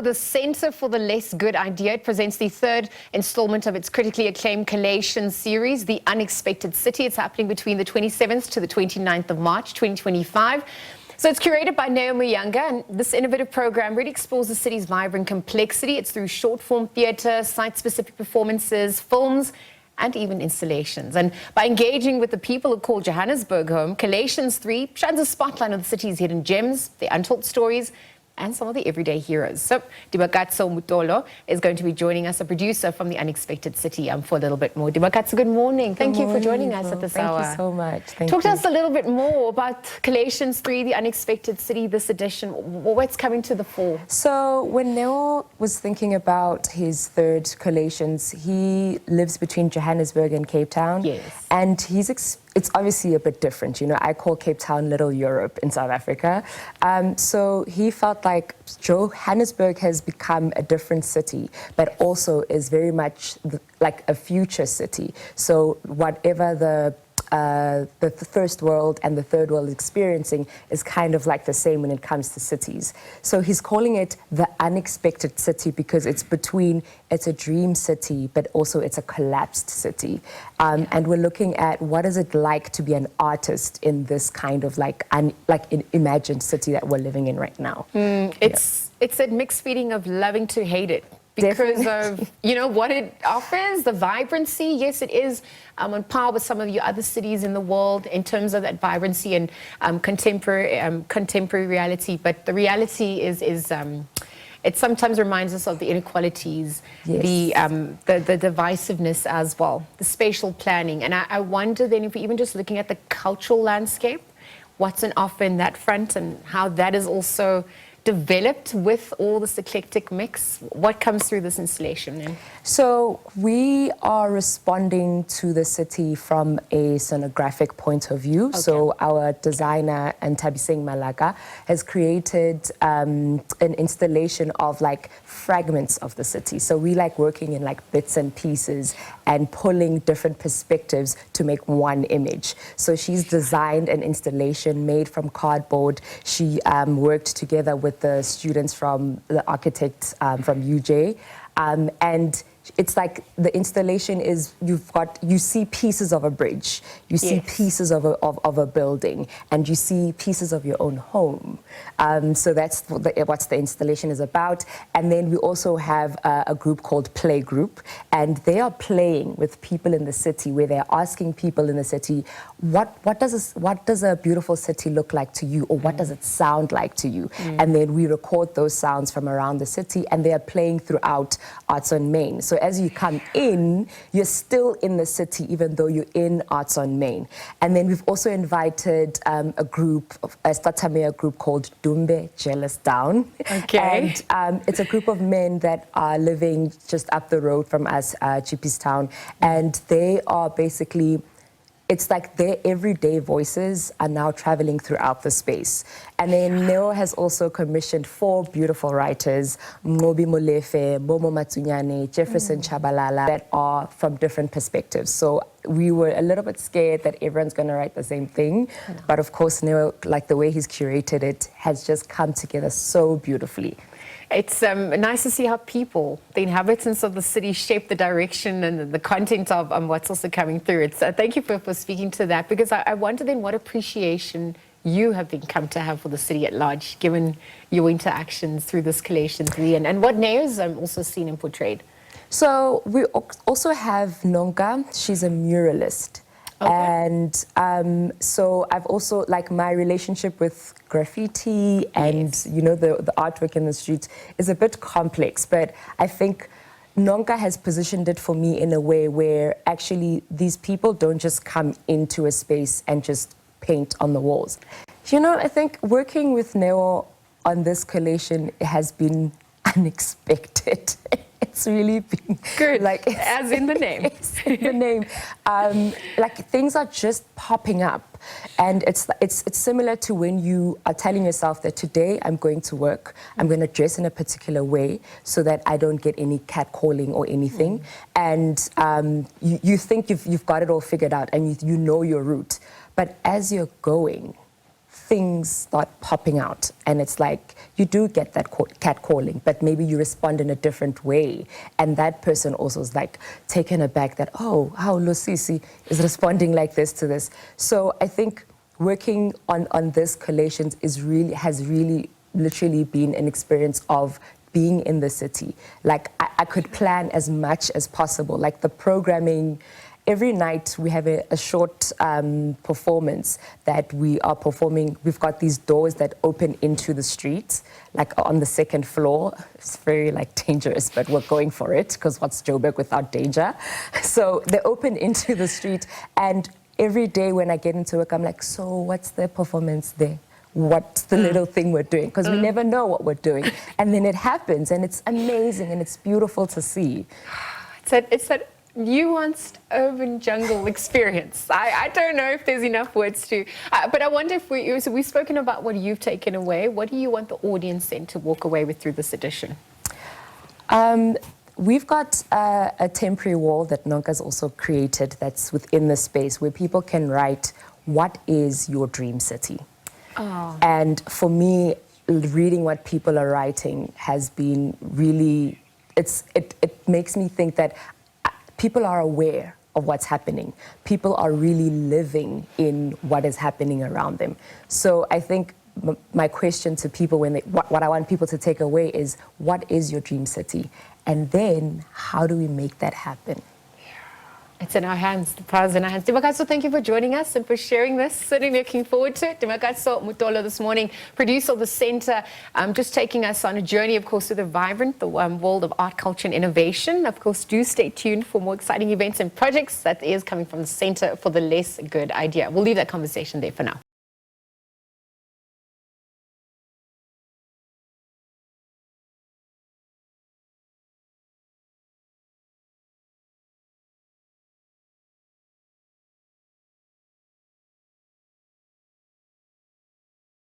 The Center for the Less Good Idea, it presents the third installment of its critically acclaimed Collations series, The Unexpected City. It's happening between the 27th to the 29th of March, 2025. So it's curated by Neo Muyanga, and this innovative program really explores the city's vibrant complexity. It's through short-form theatre, site-specific performances, films, and even installations. And by engaging with the people who call Johannesburg home, Collations 3 shines a spotlight on the city's hidden gems, the untold stories, and some of the everyday heroes. So, Dibakatso Mutolo is going to be joining us, a producer from The Unexpected City, for a little bit more. Dibakatso, good morning. Thank you for joining us at this hour. Thank you so much. Talk to us a little bit more about Collations 3, The Unexpected City, this edition. What's coming to the fore? So, when Neo was thinking about his third Collations, he lives between Johannesburg and Cape Town. Yes. And it's obviously a bit different. You know, I call Cape Town Little Europe in South Africa. So he felt like Johannesburg has become a different city, but also is very much like a future city. So whatever the first world and the third world is experiencing is kind of like the same when it comes to cities. So he's calling it the unexpected city because it's a dream city, but also it's a collapsed city. And we're looking at what is it like to be an artist in this kind of like an imagined city that we're living in right now. It's that mixed feeling of loving to hate it. Because of, you know, what it offers, the vibrancy. Yes, it is on par with some of the other cities in the world in terms of that vibrancy and contemporary reality. But the reality is it sometimes reminds us of the inequalities, yes, the divisiveness as well, the spatial planning. And I wonder then if we're even just looking at the cultural landscape, what's on offer in that front and how that is also developed with all this eclectic mix. What comes through this installation then? So we are responding to the city from a scenographic point of view. Okay. So our designer, Ntabiseng Malaga, has created an installation of like fragments of the city. So we like working in like bits and pieces and pulling different perspectives to make one image. So she's designed an installation made from cardboard. She worked together with the students from the architects from UJ, and it's like the installation is you see pieces of a bridge, you see yes, pieces of a building, and you see pieces of your own home. So that's what the installation is about. And then we also have a group called Play Group, and they are playing with people in the city, where they're asking people in the city, what does a beautiful city look like to you, or what does it sound like to you? And then we record those sounds from around the city, and they are playing throughout Arts on Main. So as you come in, you're still in the city, even though you're in Arts on Main. And then we've also invited a group, a Statamea group called Dumbe Jealous Down. Okay. And it's a group of men that are living just up the road from us, Chippies Town. And they are basically, it's like their everyday voices are now traveling throughout the space. And then Neo has also commissioned 4 beautiful writers, Ngobi Molefe, Momo Matsunyane, Jefferson Chabalala, that are from different perspectives. So we were a little bit scared that everyone's going to write the same thing. But of course, Neo, like the way he's curated it, has just come together so beautifully. It's nice to see how people, the inhabitants of the city, shape the direction and the content of what's also coming through. It's thank you for speaking to that, because I wonder then what appreciation you have come to have for the city at large, given your interactions through this Collation 3, and what Neo's also seen and portrayed. So we also have Nonka. She's a muralist. Okay. And so I've also, like, my relationship with graffiti and, yes, you know, the artwork in the streets is a bit complex, but I think Nonka has positioned it for me in a way where actually these people don't just come into a space and just paint on the walls. You know, I think working with Neo on this collation has been unexpected. It's really been good, like, as in the name. It's in the name. Like, things are just popping up, and it's similar to when you are telling yourself that today I'm going to work, I'm going to dress in a particular way so that I don't get any catcalling or anything, and you think you've got it all figured out and you know your route, but as you're going, things start popping out, and it's like you do get that catcalling, but maybe you respond in a different way, and that person also is like taken aback that, oh, how Losisi is responding like this to this. So I think working on this collations has really literally been an experience of being in the city. Like I could plan as much as possible, like the programming. Every night we have a short performance that we are performing. We've got these doors that open into the street, like on the second floor. It's very like dangerous, but we're going for it because what's Joburg without danger? So they open into the street, and every day when I get into work, I'm like, so what's the performance there? What's the little thing we're doing? Because we never know what we're doing. And then it happens, and it's amazing, and it's beautiful to see. It's that nuanced urban jungle experience. I don't know if there's enough words to, but I wonder if we've spoken about what you've taken away. What do you want the audience then to walk away with through this edition? We've got a temporary wall that Nonka's also created that's within the space where people can write, what is your dream city? Oh. And for me, reading what people are writing has been really, it makes me think that people are aware of what's happening. People are really living in what is happening around them. So I think my question to people, what I want people to take away is, what is your dream city? And then how do we make that happen? It's in our hands. The power is in our hands. Dimakaso, thank you for joining us and for sharing this. Certainly looking forward to it. Dimakaso Mutolo this morning, producer of the Centre, just taking us on a journey, of course, to the vibrant, the world of art, culture and innovation. Of course, do stay tuned for more exciting events and projects that is coming from the Centre for the Less Good Idea. We'll leave that conversation there for now.